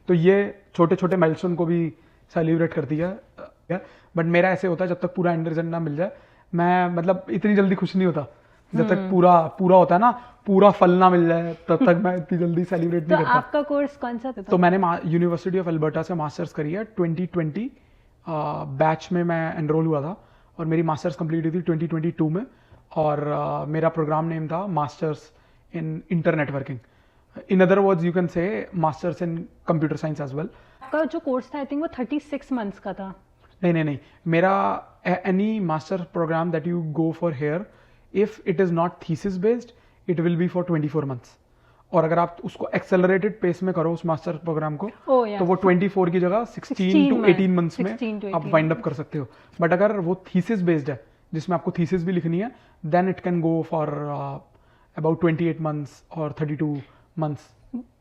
तो ये छोटे छोटे माइलस्टोन को भी सेलिब्रेट करती है। बट मेरा ऐसे होता है, जब तक पूरा एंड रिजल्ट ना मिल जाए मैं मतलब इतनी जल्दी खुश नहीं होता। जब तक पूरा पूरा होता है ना, पूरा फल ना मिल जाए तब तक मैं इतनी जल्दी सेलिब्रेट नहीं तो करता। आपका कोर्स कौन सा था? तो मैंने यूनिवर्सिटी ऑफ अल्बर्टा से मास्टर्स करी है 2020 बैच में मैं एनरोल हुआ था, और मेरी मास्टर्स कंप्लीट हुई थी 2022 में। और मेरा प्रोग्राम नेम था masters in internet working. In other words you can say masters in computer science as well. आपका जो कोर्स था आई थिंक वो 36 मंथ्स का था। नहीं, मेरा any master program that you go for here, if it is not thesis based, it will be for 24 months. और अगर आप उसको एक्सेलरेटेड पेस में करो उस मास्टर प्रोग्राम को, तो वो 24 की जगह 16 to 18 मंथ्स में आप वाइंड अप कर सकते हो। बट अगर वो थीसिस बेस्ड है, जिसमें आपको थीसिस भी लिखनी है, then it can go for about 28 months और 32 मंथ्स।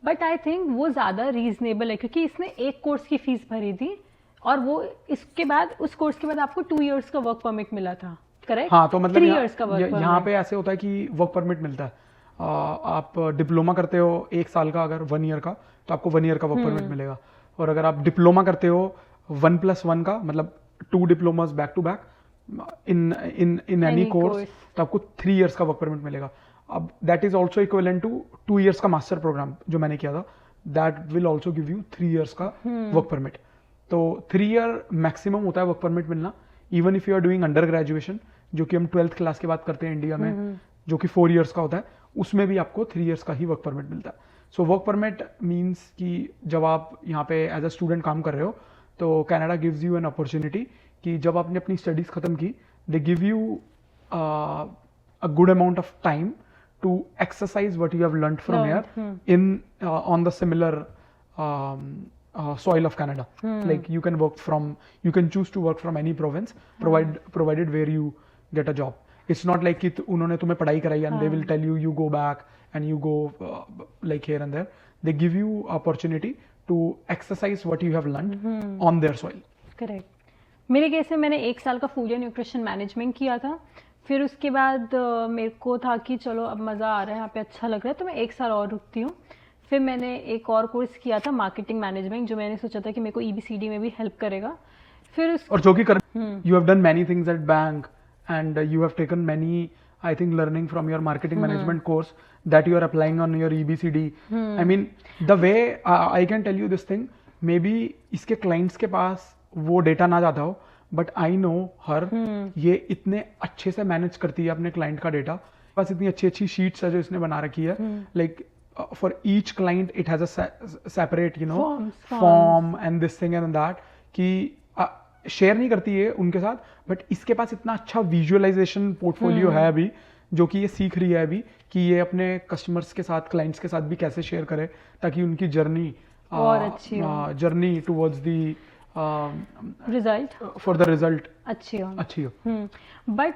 बट आई थिंक वो ज़्यादा रीजनेबल है, क्योंकि इसने एक कोर्स की फीस भरी थी और वो इसके बाद उस कोर्स के बाद आपको 2 इयर्स का वर्क परमिट मिला था, करेक्ट? हाँ, तो मतलब 3 इयर्स का वर्क परमिट। यहाँ पे ऐसे होता है कि वर्क परमिट मिलता है। आप डिप्लोमा करते हो 1 साल का, अगर 1 ईयर का, तो आपको 1 ईयर का वर्क परमिट मिलेगा। और अगर आप डिप्लोमा करते हो 1+1 का, मतलब 2 diplomas back to back in any course, तो आपको 3 इयर्स का वर्क परमिट मिलेगा। अब that is also equivalent to 2 years का मास्टर प्रोग्राम जो मैंने किया था, that will also give you 3 years का वर्क परमिट। तो 3 ईयर मैक्सिमम होता है वर्क परमिट मिलना, even if you are doing under graduation, जो कि हम 12th क्लास के बाद करते हैं इंडिया में, जो कि 4 इयर्स का होता है, उसमें भी आपको 3 इयर्स का ही वर्क परमिट मिलता है। सो वर्क परमिट मीन्स कि जब आप यहाँ पे एज अ स्टूडेंट काम कर रहे हो, तो Canada gives you an opportunity कि जब आपने अपनी स्टडीज खत्म की, they give you a good amount of time to exercise what you have learned from here in on the similar soil of Canada. Like you can choose to work from any province, provided where you get a job. It's not like कि उन्होंने तुम्हें पढ़ाई कराई and they will tell you go back and you go like here and there. They give you opportunity to exercise what you have learned on their soil. Correct. मेरे case में मैंने 1 साल का फूड एंड न्यूट्रिशन मैनेजमेंट किया था। फिर उसके बाद मेरे को था कि चलो अब मज़ा आ रहा है यहाँ पे, अच्छा लग रहा है, तो मैं 1 साल और रुकती हूँ। फिर मैंने एक और कोर्स किया था मार्केटिंग मैनेजमेंट, जो मैंने सोचा था कि मेरे को EBCD में भी हेल्प करेगा। फिर और जो कि you have done many things at bank and you have taken many, I think, learning from your marketing management course that you are applying on your EBCD. I mean, the way I can tell you this thing, maybe इसके clients के पास वो data ना जाता हो, but I know हर, ये इतने अच्छे से मैनेज करती है अपने क्लाइंट का डेटा। बस इतनी अच्छी अच्छी शीट्स है जो इसने बना रखी है, like for each client it has a separate form and this thing and that, कि शेयर नहीं करती है उनके साथ, बट इसके पास इतना अच्छा विजुअलाइजेशन पोर्टफोलियो है अभी, जो कि ये सीख रही है अभी कि ये अपने कस्टमर्स के साथ, क्लाइंट्स के साथ भी कैसे शेयर करे, ताकि उनकी journey towards the result, for the result अच्छी हो। हो। बट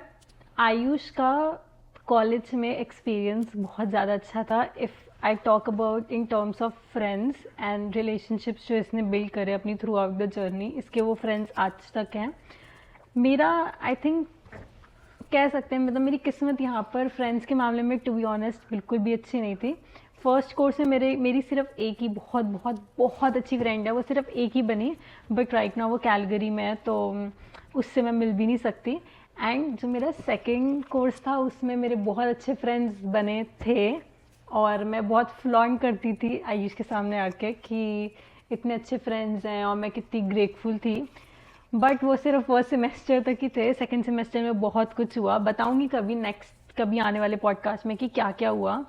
आयुष का कॉलेज में एक्सपीरियंस बहुत ज़्यादा अच्छा था। If I talk about in terms of friends and relationships जो इसने बिल्ड करे अपनी थ्रू आउट द जर्नी, इसके वो फ्रेंड्स आज तक हैं। मेरा आई थिंक कह सकते हैं, मतलब मेरी किस्मत यहाँ पर फ्रेंड्स के मामले में टू बी ऑनेस्ट बिल्कुल भी अच्छी नहीं थी। फर्स्ट कोर्स में मेरी सिर्फ एक ही बहुत बहुत बहुत अच्छी फ्रेंड है, वो सिर्फ एक ही बनी, बट राइट नाउ वो कैलगरी में है, तो उससे मैं मिल भी नहीं सकती। एंड जो मेरा सेकंड कोर्स था उसमें मेरे बहुत अच्छे फ्रेंड्स बने थे, और मैं बहुत फ्लॉन्ट करती थी आयुष के सामने आके कि इतने अच्छे फ्रेंड्स हैं और मैं कितनी ग्रेटफुल थी। बट वो सिर्फ फर्स्ट सेमेस्टर तक ही थे, सेकेंड सेमेस्टर में बहुत कुछ हुआ। बताऊँगी कभी आने वाले पॉडकास्ट में कि क्या क्या हुआ।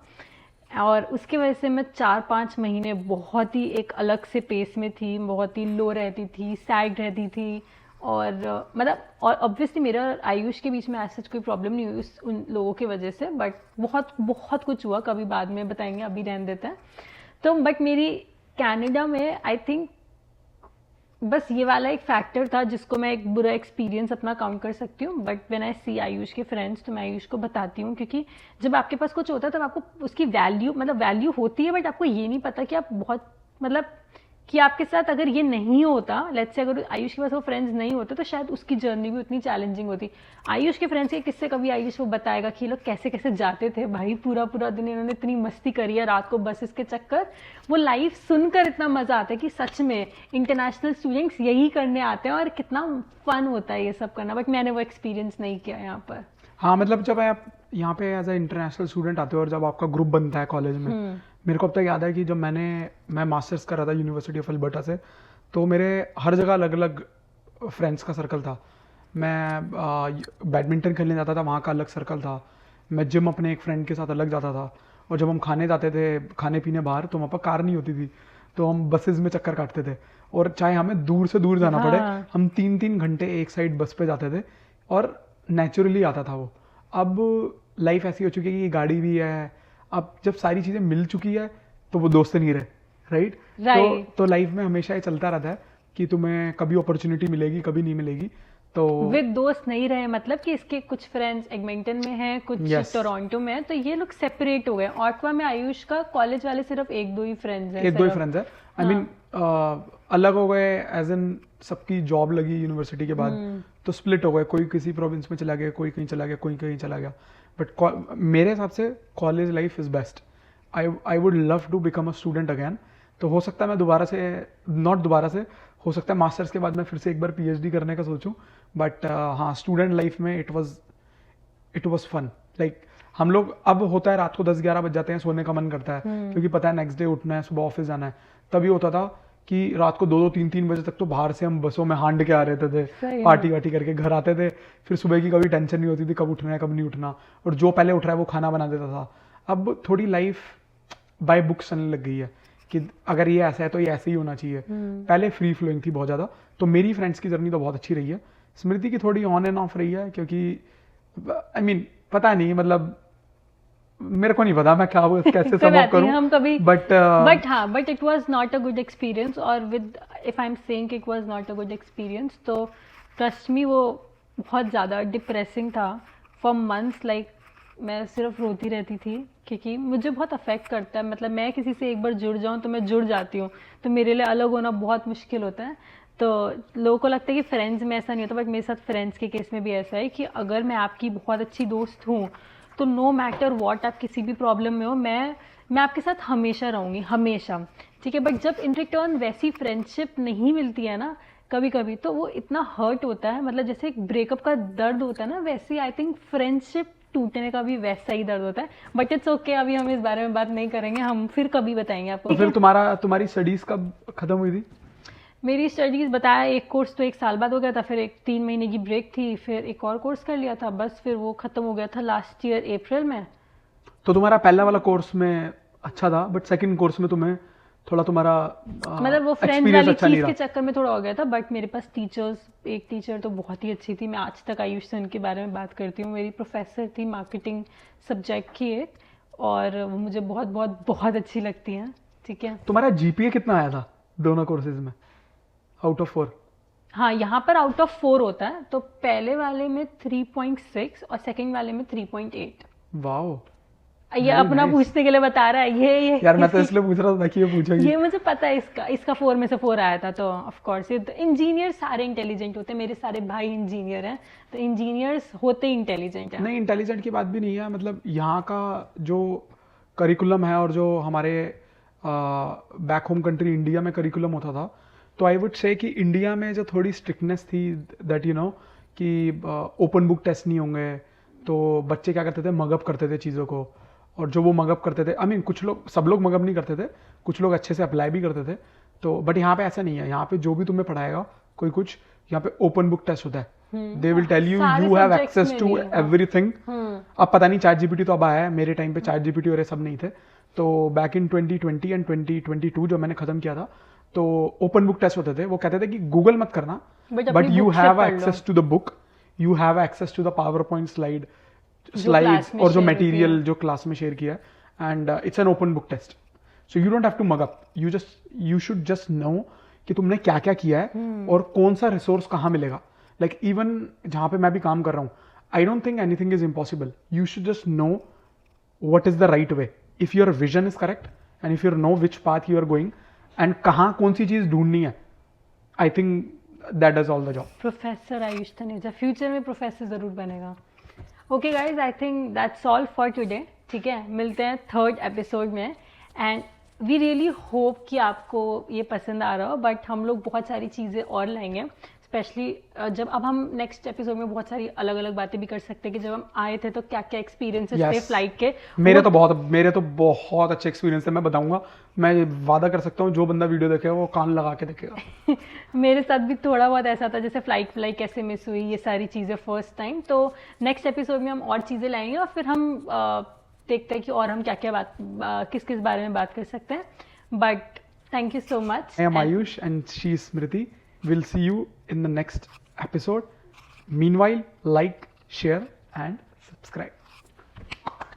और उसकी वजह से मैं 4-5 महीने बहुत ही एक अलग से पेस में थी, बहुत ही लो रहती थी, सैड रहती थी, और मतलब और ऑब्वियसली मेरा आयुष के बीच में ऐसा कोई प्रॉब्लम नहीं हुई उन लोगों की वजह से, बट बहुत बहुत कुछ हुआ, कभी बाद में बताएंगे, अभी रहने देते हैं। तो बट मेरी कनाडा में आई थिंक बस ये वाला एक फैक्टर था जिसको मैं एक बुरा एक्सपीरियंस अपना काउंट कर सकती हूँ। बट व्हेन आई सी आयुष के फ्रेंड्स, तो मैं आयुष को बताती हूँ, क्योंकि जब आपके पास कुछ होता है तब आपको उसकी वैल्यू होती है, बट आपको ये नहीं पता कि आप बहुत मतलब कि आपके साथ अगर ये नहीं होता, लेट्स से अगर आयुष के पास वो फ्रेंड्स नहीं होते तो शायद उसकी जर्नी भी उतनी चैलेंजिंग होती। आयुष के फ्रेंड्स के किस्से कभी आयुष वो बताएगा कि ये लोग कैसे कैसे जाते थे भाई, पूरा पूरा दिन इन्होंने इतनी मस्ती करी है रात को बसेस के चक्कर। वो लाइफ सुनकर इतना मजा आता है कि सच में इंटरनेशनल स्टूडेंट्स यही करने आते हैं और कितना फन होता है ये सब करना, बट मैंने वो एक्सपीरियंस नहीं किया यहाँ पर। हाँ मतलब जब आप यहाँ पे एज ए इंटरनेशनल स्टूडेंट आते हो और जब आपका ग्रुप बनता है कॉलेज में, मेरे को अब तक याद है कि जब मैं मास्टर्स कर रहा था यूनिवर्सिटी ऑफ अल्बर्टा से, तो मेरे हर जगह अलग अलग फ्रेंड्स का सर्कल था। मैं बैडमिंटन खेलने जाता था, वहाँ का अलग सर्कल था। मैं जिम अपने एक फ्रेंड के साथ अलग जाता था, और जब हम खाने जाते थे खाने पीने बाहर, तो वहाँ पर कार नहीं होती थी, तो हम बसेस में चक्कर काटते थे, और चाहे हमें दूर से दूर जाना पड़े, हम 3-3 घंटे एक साइड बस पे जाते थे, और नेचुरली आता था वो। अब लाइफ ऐसी हो चुकी है कि गाड़ी भी है, अब जब सारी चीज़ें मिल चुकी है तो वो दोस्त नहीं रहे, राइट। तो लाइफ में हमेशा ये चलता रहता है कि तुम्हें कभी अपॉर्चुनिटी मिलेगी, कभी नहीं मिलेगी। तो विद दोस्त नहीं रहे मतलब कि इसके कुछ फ्रेंड्स एडमिंटन में हैं, कुछ टोरंटो में हैं, तो ये लोग सेपरेट हो गए। ऑटवा में आयुष का कॉलेज वाले सिर्फ 1-2 ही फ्रेंड्स हैं, 1-2 ही फ्रेंड्स है। आई मीन अलग हो गए एज इन सबकी जॉब लगी यूनिवर्सिटी के बाद, तो स्प्लिट हो गए, कोई किसी प्रोविंस में चला गया, कोई कहीं चला गया, कोई कहीं चला गया। बट मेरे हिसाब से college life is best. I would love to become a student again. तो हो सकता है मैं दोबारा से हो सकता है मास्टर्स के बाद मैं फिर से एक बार पीएचडी करने का सोचूं। बट हाँ, स्टूडेंट लाइफ में इट वाज फन। लाइक हम लोग, अब होता है रात को 10-11 बज जाते हैं, सोने का मन करता है क्योंकि पता है नेक्स्ट डे उठना है, सुबह ऑफिस जाना है। तभी होता था कि रात को 2-2, 3-3 बजे तक तो बाहर से हम बसों में हांड के आ रहे थे, पार्टी वार्टी करके घर आते थे। फिर सुबह की कभी टेंशन नहीं होती थी कब उठना है कब नहीं उठना, और जो पहले उठ रहा है वो खाना बना देता था। अब थोड़ी लाइफ बाय बुक्स चलने लग गई है कि अगर ये ऐसा है तो ये ऐसे ही होना चाहिए। पहले फ्री फ्लोइंग थी बहुत ज़्यादा। तो मेरी फ्रेंड्स की जर्नी तो बहुत अच्छी रही है। स्मृति की थोड़ी ऑन एंड ऑफ रही है, क्योंकि आई मीन पता नहीं, मतलब मेरे को नहीं पता मैं क्या कैसे सम अप करूं, हम कभी but it was not a good experience. और with if I am saying it was not a good experience, तो ट्रस्ट मी वो बहुत ज़्यादा डिप्रेसिंग था फॉर मंथ्स। लाइक मैं सिर्फ रोती रहती थी क्योंकि मुझे बहुत अफेक्ट करता है। मतलब मैं किसी से एक बार जुड़ जाऊं तो मैं जुड़ जाती हूँ, तो मेरे लिए अलग होना बहुत मुश्किल होता है। तो लोगों को लगता है कि फ्रेंड्स में ऐसा नहीं होता, बट मेरे साथ फ्रेंड्स के केस में भी ऐसा है कि अगर मैं आपकी बहुत अच्छी दोस्त हूँ तो नो मैटर व्हाट, आप किसी भी प्रॉब्लम में हो, मैं आपके साथ हमेशा रहूँगी, हमेशा, ठीक है। बट जब इन रिटर्न वैसी फ्रेंडशिप नहीं मिलती है ना कभी कभी, तो वो इतना हर्ट होता है। मतलब जैसे एक ब्रेकअप का दर्द होता है ना, वैसे आई थिंक फ्रेंडशिप टूटने का भी वैसा ही दर्द होता है। बट इट्स ओके, अभी हम इस बारे में बात नहीं करेंगे, हम फिर कभी बताएंगे आपको। तो फिर तुम्हारी स्टडीज कब खत्म हुई थी? मेरी स्टडीज बताया, एक कोर्स तो 1 साल बाद हो गया था, फिर एक 3 महीने की ब्रेक थी, फिर एक और कोर्स कर लिया था, बस फिर वो खत्म हो गया था लास्ट ईयर अप्रैल में। तो तुम्हारा पहला वाला कोर्स में अच्छा था, बट सेकंड कोर्स में तुम्हें थोड़ा तुम्हारा मतलब वो फ्रेंड्स वाली चीज के चक्कर में थोड़ा हो गया था। बट मेरे पास एक टीचर तो बहुत ही अच्छी थी, मैं आज तक आयुष से उनके बारे में बात करती हूँ। मेरी प्रोफेसर थी मार्केटिंग सब्जेक्ट की एक, और वो मुझे बहुत बहुत बहुत अच्छी लगती हैं, ठीक है। तुम्हारा जीपीए कितना आया था दोनों कोर्सेज में आउट ऑफ 4? हाँ, यहाँ पर आउट ऑफ 4 होता है, तो पहले वाले में 3.6 और सेकंड वाले में 3.8। वाओ, ये अपना पूछने के लिए बता रहा है ये यार मैं तो इसलिए पूछ रहा था कि ये पूछेगी। ये मुझे पता है, इसका 4 में से 4 आया था। तो ऑफ कोर्स इंजीनियर सारे इंटेलिजेंट होते हैं, मेरे सारे भाई इंजीनियर हैं, तो इंजीनियर्स होते इंटेलिजेंट हैं। नहीं, इंटेलिजेंट की बात भी नहीं है, मतलब यहाँ का जो करिकुलम है और जो हमारे बैक होम कंट्री इंडिया में करिकुलम होता था, तो आई वुड से कि इंडिया में जो थोड़ी स्ट्रिक्टनेस थी, दैट यू नो कि ओपन बुक टेस्ट नहीं होंगे, तो बच्चे क्या करते थे, मगअप करते थे चीज़ों को। और जो वो मगअप करते थे, आई मीन कुछ लोग, सब लोग मगअप नहीं करते थे, कुछ लोग अच्छे से अप्लाई भी करते थे। तो बट यहाँ पे ऐसा नहीं है, यहाँ पे जो भी तुम्हें पढ़ाएगा कोई कुछ, यहाँ पे ओपन बुक टेस्ट होता है। They will tell you have access to everything. अब पता नहीं चैट जीपीटी तो अब आया है, मेरे टाइम पे चैट जीपीटी और ये सब नहीं थे। तो बैक इन 2020 एंड 2022 जो मैंने खत्म किया था, तो ओपन बुक टेस्ट होते थे। वो कहते थे कि गूगल मत करना, but you have access to the book, you have access to the power point slides और जो मटेरियल जो क्लास में शेयर किया है, and it's an open book test. So you don't have to mug up, you should just know कि तुमने क्या क्या किया है और कौन सा रिसोर्स कहाँ मिलेगा। लाइक इवन जहाँ पे मैं भी काम कर रहा हूँ, I don't think anything is impossible. You should just know what is the right way. If your vision is correct and if you know which path you are going, and कहाँ कौन सी चीज़ ढूंढनी है, I think that does all the job. Professor Ayush Taneja future में professor ज़रूर बनेगा। Okay guys, I think that's all for today. ठीक है, मिलते हैं थर्ड एपिसोड में एंड वी रियली होप कि आपको ये पसंद आ रहा हो, बट हम लोग बहुत सारी चीज़ें और लाएंगे, स्पेशली जब अब हम नेक्स्ट एपिसोड में बहुत सारी अलग अलग बातें भी कर सकते हैं कि जब हम आए थे तो क्या क्या एक्सपीरियंसेस थे फ्लाइट के। मेरे तो बहुत अच्छे एक्सपीरियंस है, मैं बताऊंगा, मैं वादा कर सकता हूँ जो बंदा वीडियो देखेगा वो कान लगा के देखेगा। मेरे साथ भी थोड़ा बहुत ऐसा था, जैसे फ्लाइट कैसे मिस हुई, ये सारी चीज़ें फर्स्ट टाइम। तो नेक्स्ट एपिसोड में हम और चीज़ें लाएंगे और फिर हम देखते हैं कि और हम क्या क्या बात किस किस बारे में बात कर सकते हैं। But thank you so much. I am Ayush and she is Smriti. We'll see you in the next episode. Meanwhile, like, share and subscribe.